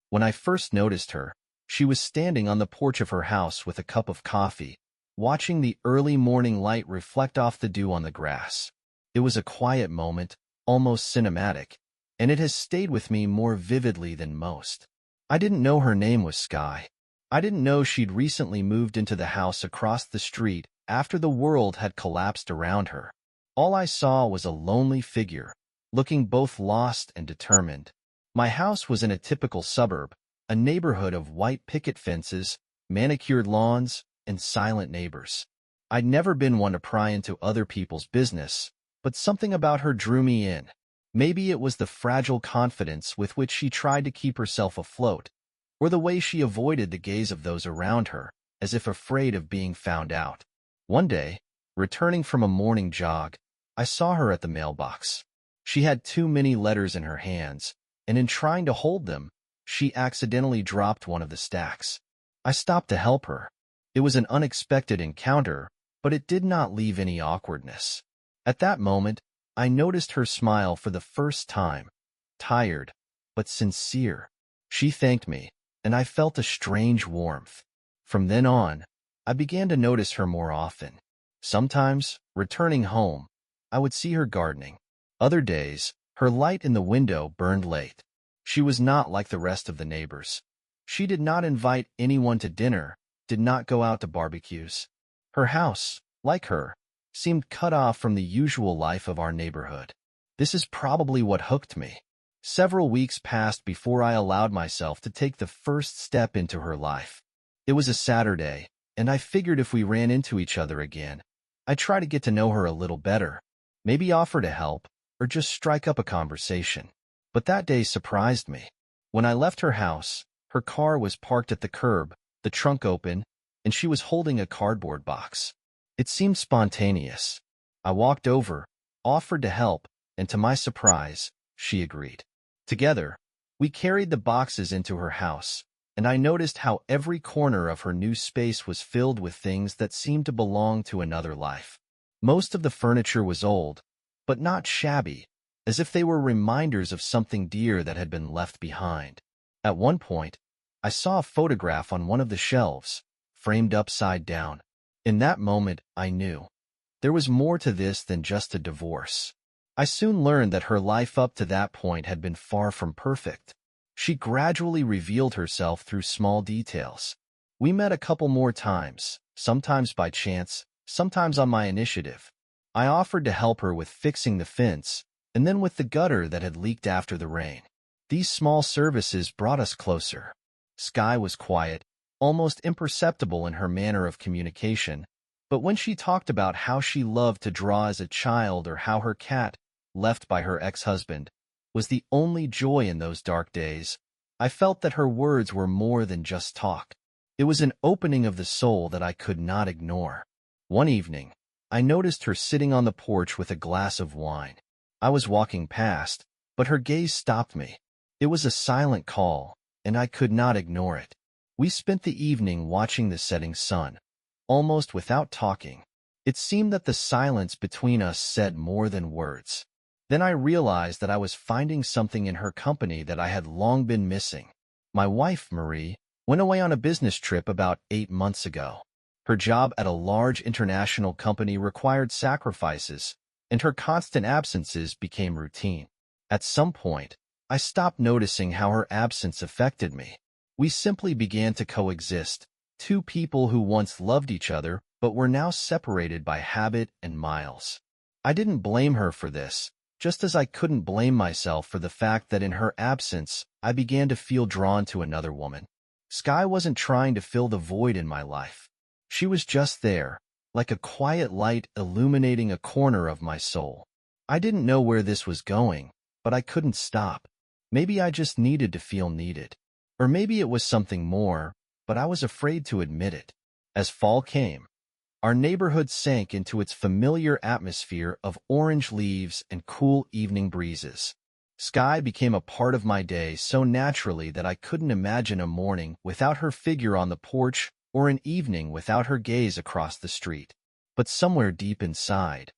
When I first noticed her, she was standing on the porch of her house with a cup of coffee, watching the early morning light reflect off the dew on the grass. It was a quiet moment, almost cinematic, and it has stayed with me more vividly than most. I didn't know her name was Sky. I didn't know she'd recently moved into the house across the street after the world had collapsed around her. All I saw was a lonely figure, looking both lost and determined. My house was in a typical suburb, a neighborhood of white picket fences, manicured lawns, and silent neighbors. I'd never been one to pry into other people's business, but something about her drew me in. Maybe it was the fragile confidence with which she tried to keep herself afloat, or the way she avoided the gaze of those around her, as if afraid of being found out. One day, returning from a morning jog, I saw her at the mailbox. She had too many letters in her hands, and in trying to hold them, she accidentally dropped one of the stacks. I stopped to help her. It was an unexpected encounter, but it did not leave any awkwardness. At that moment, I noticed her smile for the first time, tired, but sincere. She thanked me, and I felt a strange warmth. From then on, I began to notice her more often. Sometimes, returning home, I would see her gardening. Other days, her light in the window burned late. She was not like the rest of the neighbors. She did not invite anyone to dinner, did not go out to barbecues. Her house, like her, seemed cut off from the usual life of our neighborhood. This is probably what hooked me. Several weeks passed before I allowed myself to take the first step into her life. It was a Saturday, and I figured if we ran into each other again, I'd try to get to know her a little better, maybe offer to help, or just strike up a conversation. But that day surprised me. When I left her house, her car was parked at the curb, the trunk open, and she was holding a cardboard box. It seemed spontaneous. I walked over, offered to help, and to my surprise, she agreed. Together, we carried the boxes into her house, and I noticed how every corner of her new space was filled with things that seemed to belong to another life. Most of the furniture was old, but not shabby, as if they were reminders of something dear that had been left behind. At one point, I saw a photograph on one of the shelves, framed upside down. In that moment, I knew there was more to this than just a divorce. I soon learned that her life up to that point had been far from perfect. She gradually revealed herself through small details. We met a couple more times, sometimes by chance, sometimes on my initiative. I offered to help her with fixing the fence, and then with the gutter that had leaked after the rain. These small services brought us closer. Sky was quiet, almost imperceptible in her manner of communication, but when she talked about how she loved to draw as a child or how her cat, left by her ex-husband, was the only joy in those dark days, I felt that her words were more than just talk. It was an opening of the soul that I could not ignore. One evening, I noticed her sitting on the porch with a glass of wine. I was walking past, but her gaze stopped me. It was a silent call, and I could not ignore it. We spent the evening watching the setting sun, almost without talking. It seemed that the silence between us said more than words. Then I realized that I was finding something in her company that I had long been missing. My wife, Marie, went away on a business trip about 8 months ago. Her job at a large international company required sacrifices, and her constant absences became routine. At some point, I stopped noticing how her absence affected me. We simply began to coexist, two people who once loved each other but were now separated by habit and miles. I didn't blame her for this, just as I couldn't blame myself for the fact that in her absence, I began to feel drawn to another woman. Sky wasn't trying to fill the void in my life. She was just there, like a quiet light illuminating a corner of my soul. I didn't know where this was going, but I couldn't stop. Maybe I just needed to feel needed. Or maybe it was something more, but I was afraid to admit it. As fall came, our neighborhood sank into its familiar atmosphere of orange leaves and cool evening breezes. Sky became a part of my day so naturally that I couldn't imagine a morning without her figure on the porch or an evening without her gaze across the street. But somewhere deep inside,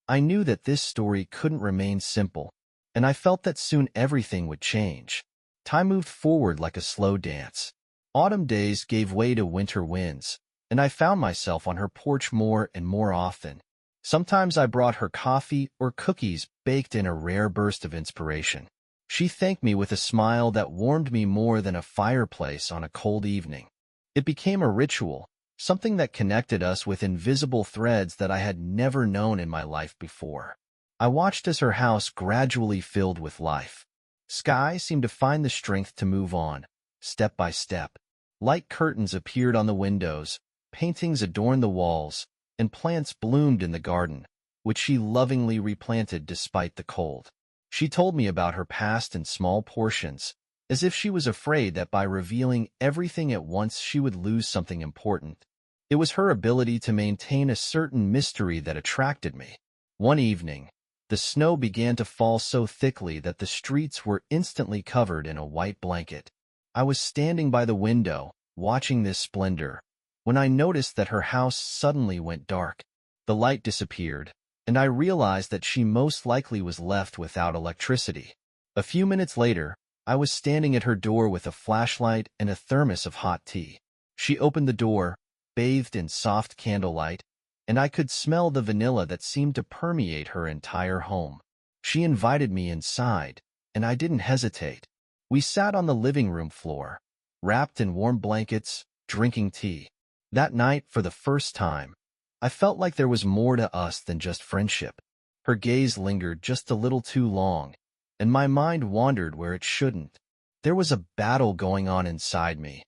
I knew that this story couldn't remain simple, and I felt that soon everything would change. Time moved forward like a slow dance. Autumn days gave way to winter winds, and I found myself on her porch more and more often. Sometimes I brought her coffee or cookies baked in a rare burst of inspiration. She thanked me with a smile that warmed me more than a fireplace on a cold evening. It became a ritual, something that connected us with invisible threads that I had never known in my life before. I watched as her house gradually filled with life. Sky seemed to find the strength to move on, step by step. Light curtains appeared on the windows, paintings adorned the walls, and plants bloomed in the garden, which she lovingly replanted despite the cold. She told me about her past in small portions, as if she was afraid that by revealing everything at once she would lose something important. It was her ability to maintain a certain mystery that attracted me. One evening, the snow began to fall so thickly that the streets were instantly covered in a white blanket. I was standing by the window, watching this splendor, when I noticed that her house suddenly went dark. The light disappeared, and I realized that she most likely was left without electricity. A few minutes later, I was standing at her door with a flashlight and a thermos of hot tea. She opened the door, bathed in soft candlelight, and I could smell the vanilla that seemed to permeate her entire home. She invited me inside, and I didn't hesitate. We sat on the living room floor, wrapped in warm blankets, drinking tea. That night, for the first time, I felt like there was more to us than just friendship. Her gaze lingered just a little too long, and my mind wandered where it shouldn't. There was a battle going on inside me.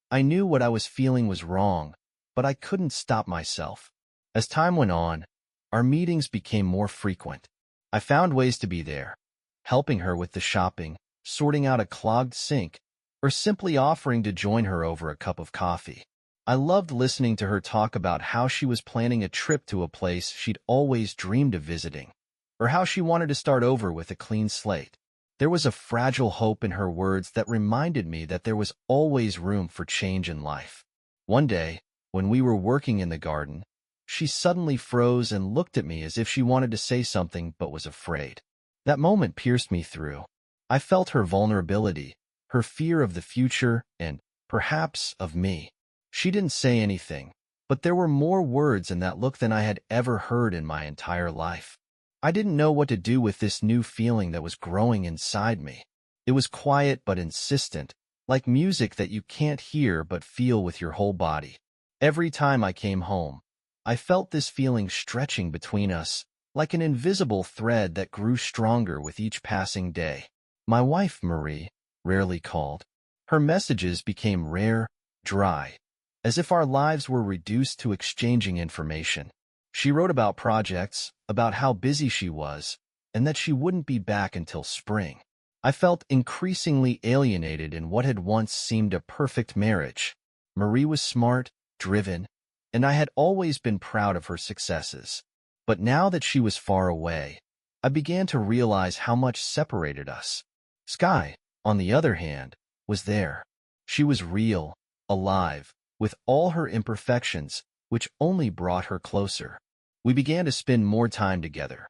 I knew what I was feeling was wrong, but I couldn't stop myself. As time went on, our meetings became more frequent. I found ways to be there, helping her with the shopping, sorting out a clogged sink, or simply offering to join her over a cup of coffee. I loved listening to her talk about how she was planning a trip to a place she'd always dreamed of visiting, or how she wanted to start over with a clean slate. There was a fragile hope in her words that reminded me that there was always room for change in life. One day, when we were working in the garden, she suddenly froze and looked at me as if she wanted to say something but was afraid. That moment pierced me through. I felt her vulnerability, her fear of the future, and, perhaps, of me. She didn't say anything, but there were more words in that look than I had ever heard in my entire life. I didn't know what to do with this new feeling that was growing inside me. It was quiet but insistent, like music that you can't hear but feel with your whole body. Every time I came home, I felt this feeling stretching between us, like an invisible thread that grew stronger with each passing day. My wife, Marie, rarely called. Her messages became rare, dry, as if our lives were reduced to exchanging information. She wrote about projects, about how busy she was, and that she wouldn't be back until spring. I felt increasingly alienated in what had once seemed a perfect marriage. Marie was smart, driven, and I had always been proud of her successes. But now that she was far away, I began to realize how much separated us. Sky, on the other hand, was there. She was real, alive, with all her imperfections, which only brought her closer. We began to spend more time together,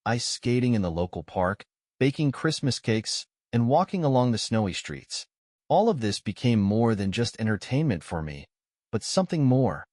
ice skating in the local park, baking Christmas cakes, and walking along the snowy streets. All of this became more than just entertainment for me, but something more,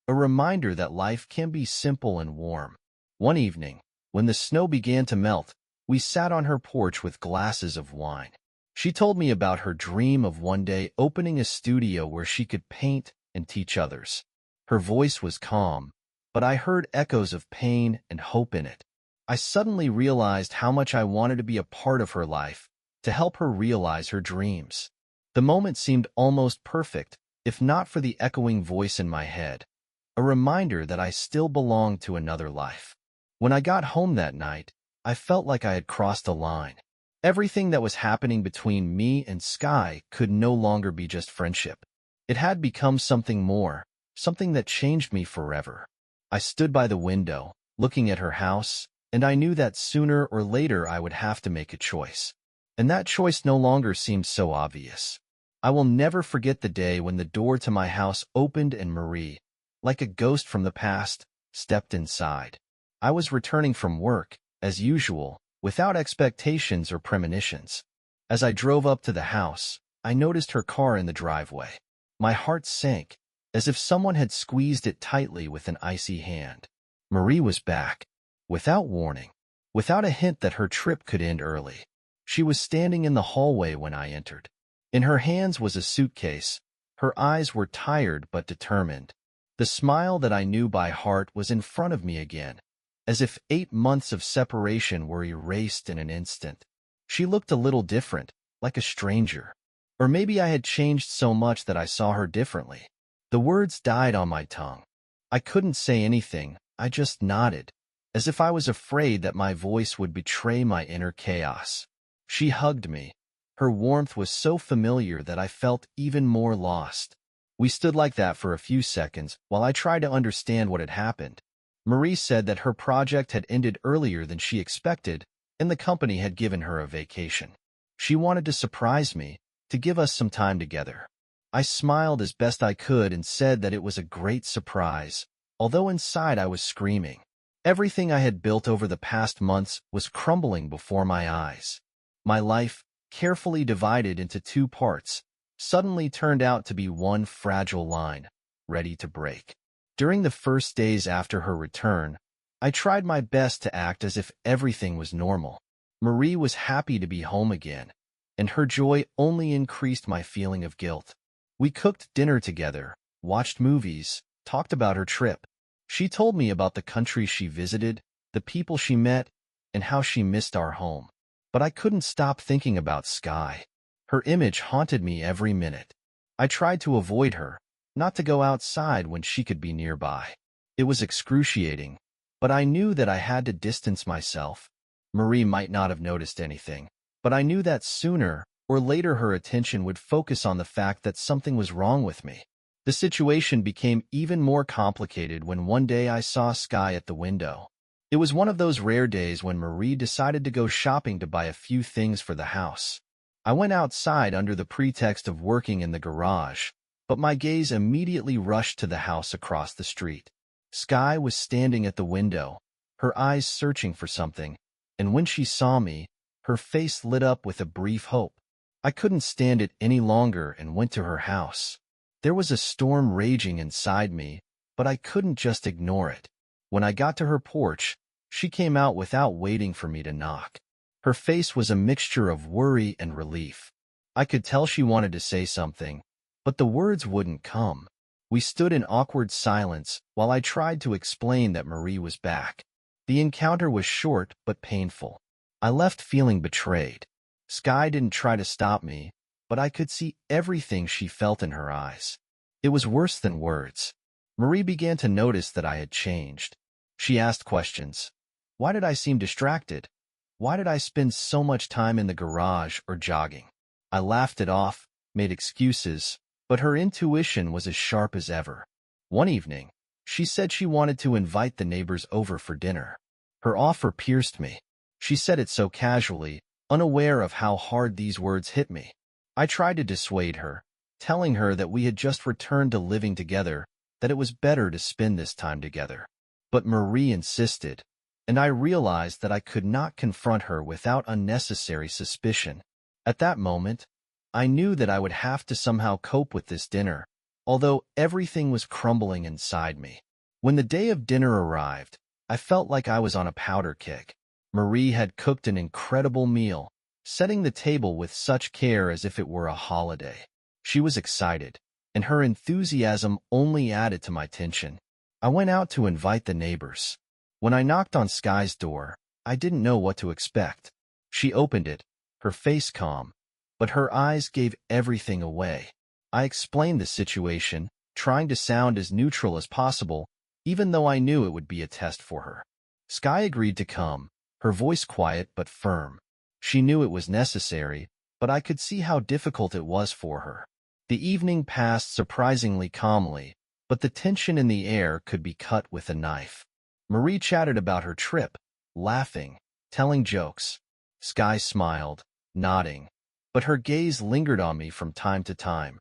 a reminder that life can be simple and warm. One evening, when the snow began to melt, we sat on her porch with glasses of wine. She told me about her dream of one day opening a studio where she could paint and teach others. Her voice was calm, but I heard echoes of pain and hope in it. I suddenly realized how much I wanted to be a part of her life, to help her realize her dreams. The moment seemed almost perfect, if not for the echoing voice in my head, a reminder that I still belonged to another life. When I got home that night, I felt like I had crossed a line. Everything that was happening between me and Sky could no longer be just friendship. It had become something more, something that changed me forever. I stood by the window, looking at her house, and I knew that sooner or later I would have to make a choice. And that choice no longer seemed so obvious. I will never forget the day when the door to my house opened and Marie, like a ghost from the past, stepped inside. I was returning from work, as usual, without expectations or premonitions. As I drove up to the house, I noticed her car in the driveway. My heart sank, as if someone had squeezed it tightly with an icy hand. Marie was back, without warning, without a hint that her trip could end early. She was standing in the hallway when I entered. In her hands was a suitcase. Her eyes were tired but determined. The smile that I knew by heart was in front of me again, as if 8 months of separation were erased in an instant. She looked a little different, like a stranger. Or maybe I had changed so much that I saw her differently. The words died on my tongue. I couldn't say anything, I just nodded, as if I was afraid that my voice would betray my inner chaos. She hugged me. Her warmth was so familiar that I felt even more lost. We stood like that for a few seconds while I tried to understand what had happened. Marie said that her project had ended earlier than she expected, and the company had given her a vacation. She wanted to surprise me, to give us some time together. I smiled as best I could and said that it was a great surprise, although inside I was screaming. Everything I had built over the past months was crumbling before my eyes. My life, carefully divided into 2 parts, suddenly turned out to be one fragile line, ready to break. During the first days after her return, I tried my best to act as if everything was normal. Marie was happy to be home again, and her joy only increased my feeling of guilt. We cooked dinner together, watched movies, talked about her trip. She told me about the countries she visited, the people she met, and how she missed our home. But I couldn't stop thinking about Sky. Her image haunted me every minute. I tried to avoid her, not to go outside when she could be nearby. It was excruciating, but I knew that I had to distance myself. Marie might not have noticed anything, but I knew that sooner or later her attention would focus on the fact that something was wrong with me. The situation became even more complicated when one day I saw Sky at the window. It was one of those rare days when Marie decided to go shopping to buy a few things for the house. I went outside under the pretext of working in the garage, but my gaze immediately rushed to the house across the street. Sky was standing at the window, her eyes searching for something, and when she saw me, her face lit up with a brief hope. I couldn't stand it any longer and went to her house. There was a storm raging inside me, but I couldn't just ignore it. When I got to her porch, she came out without waiting for me to knock. Her face was a mixture of worry and relief. I could tell she wanted to say something, but the words wouldn't come. We stood in awkward silence while I tried to explain that Marie was back. The encounter was short but painful. I left feeling betrayed. Sky didn't try to stop me, but I could see everything she felt in her eyes. It was worse than words. Marie began to notice that I had changed. She asked questions. Why did I seem distracted? Why did I spend so much time in the garage or jogging? I laughed it off, made excuses, but her intuition was as sharp as ever. One evening, she said she wanted to invite the neighbors over for dinner. Her offer pierced me. She said it so casually, unaware of how hard these words hit me. I tried to dissuade her, telling her that we had just returned to living together, that it was better to spend this time together. But Marie insisted, and I realized that I could not confront her without unnecessary suspicion. At that moment, I knew that I would have to somehow cope with this dinner, although everything was crumbling inside me. When the day of dinner arrived, I felt like I was on a powder kick. Marie had cooked an incredible meal, setting the table with such care as if it were a holiday. She was excited, and her enthusiasm only added to my tension. I went out to invite the neighbors. When I knocked on Sky's door, I didn't know what to expect. She opened it, her face calm, but her eyes gave everything away. I explained the situation, trying to sound as neutral as possible, even though I knew it would be a test for her. Sky agreed to come, her voice quiet but firm. She knew it was necessary, but I could see how difficult it was for her. The evening passed surprisingly calmly, but the tension in the air could be cut with a knife. Marie chatted about her trip, laughing, telling jokes. Sky smiled, nodding, but her gaze lingered on me from time to time,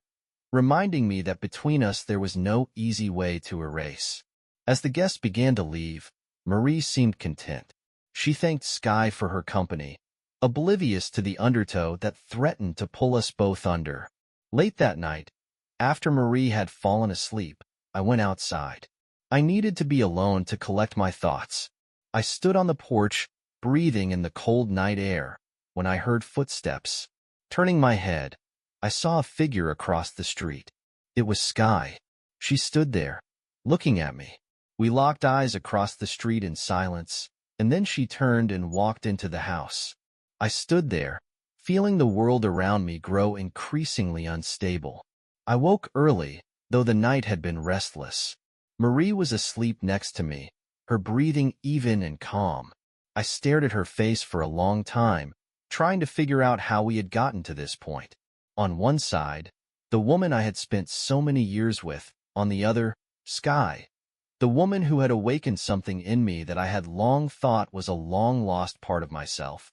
reminding me that between us there was no easy way to erase. As the guests began to leave, Marie seemed content. She thanked Sky for her company, oblivious to the undertow that threatened to pull us both under. Late that night, after Marie had fallen asleep, I went outside. I needed to be alone to collect my thoughts. I stood on the porch, breathing in the cold night air, when I heard footsteps. Turning my head, I saw a figure across the street. It was Sky. She stood there, looking at me. We locked eyes across the street in silence, and then she turned and walked into the house. I stood there, feeling the world around me grow increasingly unstable. I woke early, though the night had been restless. Marie was asleep next to me, her breathing even and calm. I stared at her face for a long time, trying to figure out how we had gotten to this point. On one side, the woman I had spent so many years with, on the other, Sky. The woman who had awakened something in me that I had long thought was a long-lost part of myself.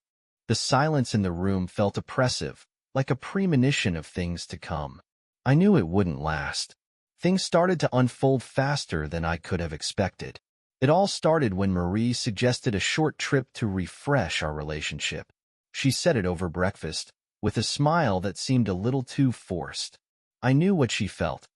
The silence in the room felt oppressive, like a premonition of things to come. I knew it wouldn't last. Things started to unfold faster than I could have expected. It all started when Marie suggested a short trip to refresh our relationship. She said it over breakfast, with a smile that seemed a little too forced. I knew what she felt.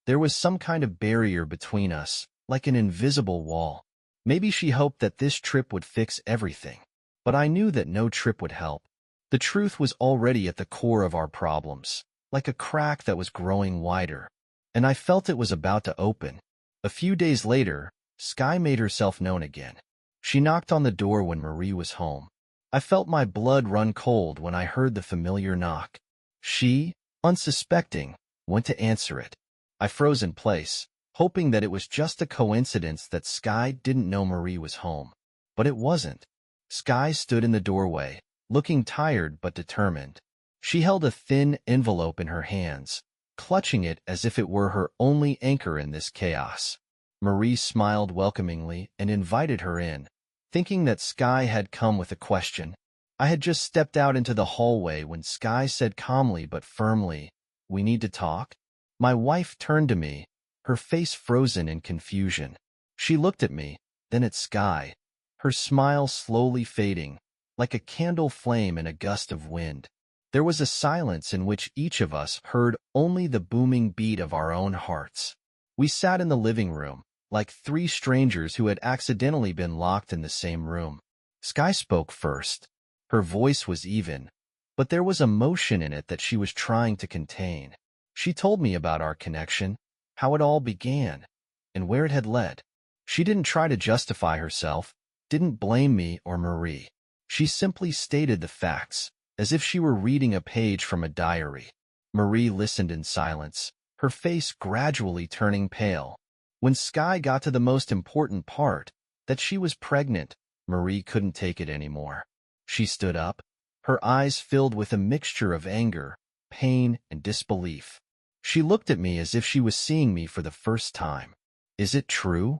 There was some kind of barrier between us, like an invisible wall. Maybe she hoped that this trip would fix everything. But I knew that no trip would help. The truth was already at the core of our problems, like a crack that was growing wider. And I felt it was about to open. A few days later, Sky made herself known again. She knocked on the door when Marie was home. I felt my blood run cold when I heard the familiar knock. She, unsuspecting, went to answer it. I froze in place, hoping that it was just a coincidence that Sky didn't know Marie was home. But it wasn't. Sky stood in the doorway, looking tired but determined. She held a thin envelope in her hands, clutching it as if it were her only anchor in this chaos. Marie smiled welcomingly and invited her in, thinking that Sky had come with a question. I had just stepped out into the hallway when Sky said calmly but firmly, "We need to talk?" My wife turned to me, her face frozen in confusion. She looked at me, then at Sky, her smile slowly fading, like a candle flame in a gust of wind. There was a silence in which each of us heard only the booming beat of our own hearts. We sat in the living room, like three strangers who had accidentally been locked in the same room. Sky spoke first. Her voice was even, but there was emotion in it that she was trying to contain. She told me about our connection, how it all began, and where it had led. She didn't try to justify herself, didn't blame me or Marie. She simply stated the facts, as if she were reading a page from a diary. Marie listened in silence, her face gradually turning pale. When Sky got to the most important part, that she was pregnant, Marie couldn't take it anymore. She stood up, her eyes filled with a mixture of anger, pain, and disbelief. She looked at me as if she was seeing me for the first time. "Is it true?"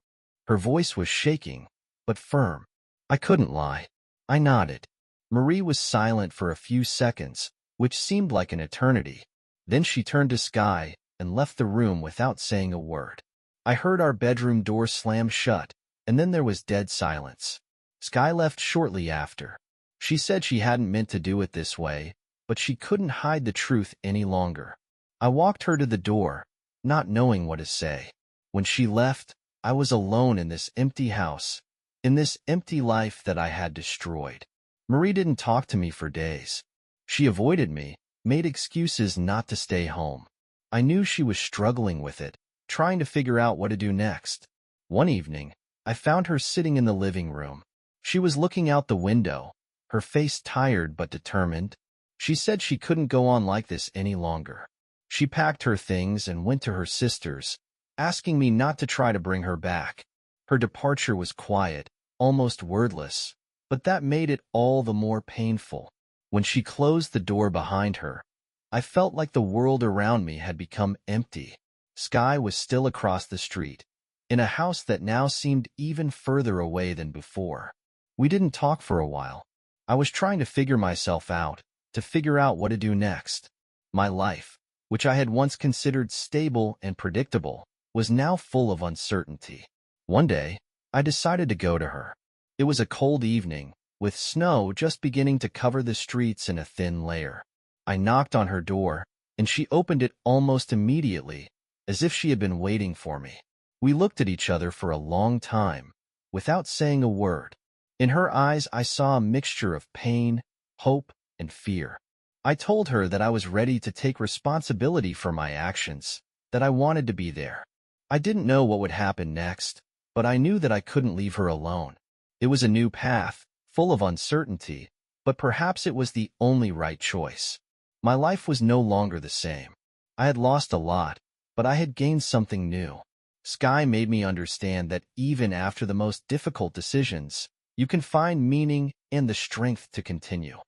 Her voice was shaking, but firm. I couldn't lie. I nodded. Marie was silent for a few seconds, which seemed like an eternity. Then she turned to Sky and left the room without saying a word. I heard our bedroom door slam shut, and then there was dead silence. Sky left shortly after. She said she hadn't meant to do it this way, but she couldn't hide the truth any longer. I walked her to the door, not knowing what to say. When she left, I was alone in this empty house, in this empty life that I had destroyed. Marie didn't talk to me for days. She avoided me, made excuses not to stay home. I knew she was struggling with it, trying to figure out what to do next. One evening, I found her sitting in the living room. She was looking out the window, her face tired but determined. She said she couldn't go on like this any longer. She packed her things and went to her sister's, asking me not to try to bring her back. Her departure was quiet, almost wordless, but that made it all the more painful. When she closed the door behind her, I felt like the world around me had become empty. Sky was still across the street, in a house that now seemed even further away than before. We didn't talk for a while. I was trying to figure myself out, to figure out what to do next. My life, which I had once considered stable and predictable, was now full of uncertainty. One day, I decided to go to her. It was a cold evening, with snow just beginning to cover the streets in a thin layer. I knocked on her door, and she opened it almost immediately, as if she had been waiting for me. We looked at each other for a long time, without saying a word. In her eyes, I saw a mixture of pain, hope, and fear. I told her that I was ready to take responsibility for my actions, that I wanted to be there. I didn't know what would happen next, but I knew that I couldn't leave her alone. It was a new path, full of uncertainty, but perhaps it was the only right choice. My life was no longer the same. I had lost a lot, but I had gained something new. Sky made me understand that even after the most difficult decisions, you can find meaning and the strength to continue.